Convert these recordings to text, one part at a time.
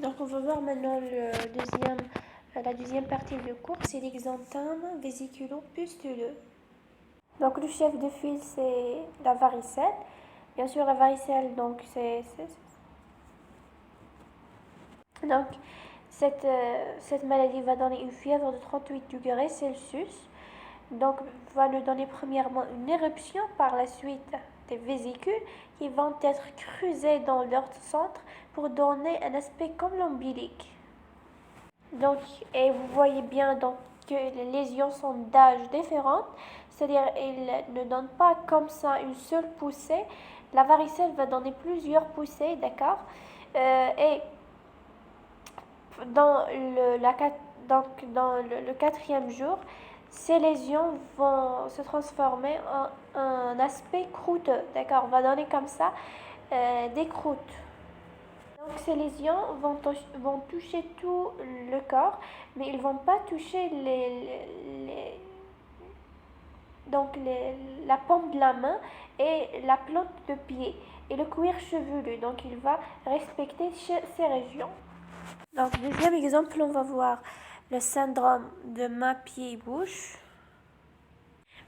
Donc on va voir maintenant la deuxième partie du cours, c'est l'exanthème vésiculo-pustuleux. Donc le chef de file c'est la varicelle. Bien sûr la varicelle donc donc cette maladie va donner une fièvre de 38 degrés Celsius. Donc va nous donner premièrement une éruption, par la suite des vésicules qui vont être creusées dans leur centre pour donner un aspect comme l'ombilic. Donc, et vous voyez bien donc que les lésions sont d'âge différentes, c'est-à-dire elles ne donnent pas comme ça une seule poussée. La varicelle va donner plusieurs poussées, d'accord? Et dans le quatrième jour, ces lésions vont se transformer en un aspect croûteux, d'accord? On va donner comme ça des croûtes. Donc ces lésions vont toucher tout le corps, mais ils ne vont pas toucher la paume de la main et la plante de pied et le cuir chevelu. Donc il va respecter ces régions. Donc deuxième exemple, on va voir le syndrome de main, pied et bouche.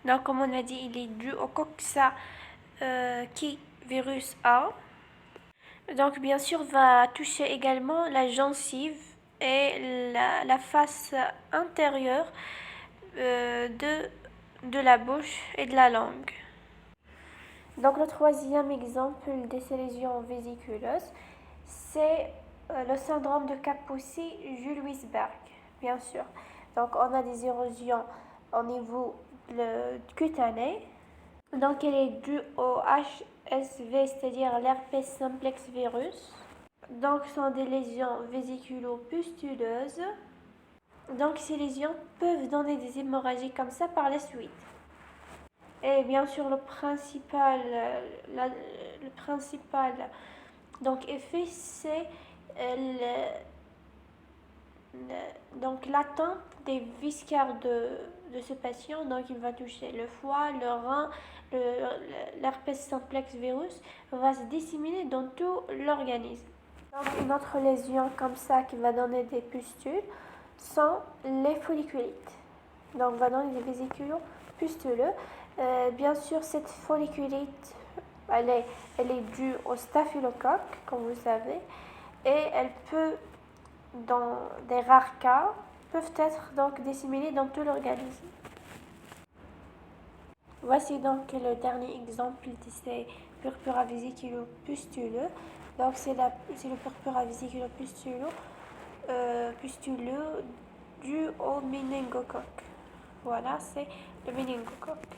Donc comme on a dit, il est dû au Coxa virus A. Donc bien sûr va toucher également la gencive et la face intérieure de la bouche et de la langue. Donc le troisième exemple de ces lésions vésiculeuses, c'est le syndrome de Kaposi-Jules-Wiesberg, bien sûr. Donc on a des érosions au niveau cutané. Donc elle est due au HSV, c'est-à-dire l'herpès simplex virus. Donc ce sont des lésions vésiculo-pustuleuses. Donc ces lésions peuvent donner des hémorragies comme ça par la suite. Et bien sûr le principal donc effet c'est donc l'atteinte des viscères de ce patient. Donc il va toucher le foie, le rein, l'herpès simplex virus va se disséminer dans tout l'organisme. Donc une autre lésion comme ça qui va donner des pustules sont les folliculites. Donc va donner des vésicules pustuleux. Bien sûr cette folliculite elle est due au staphylocoque, comme vous savez, et elle peut, dans des rares cas, peuvent être donc disséminées dans tout l'organisme. Voici donc le dernier exemple de ces purpura vésiculo-pustuleux. Donc c'est le purpura vésiculo-pustuleux dû au méningocoque. Voilà, c'est le méningocoque.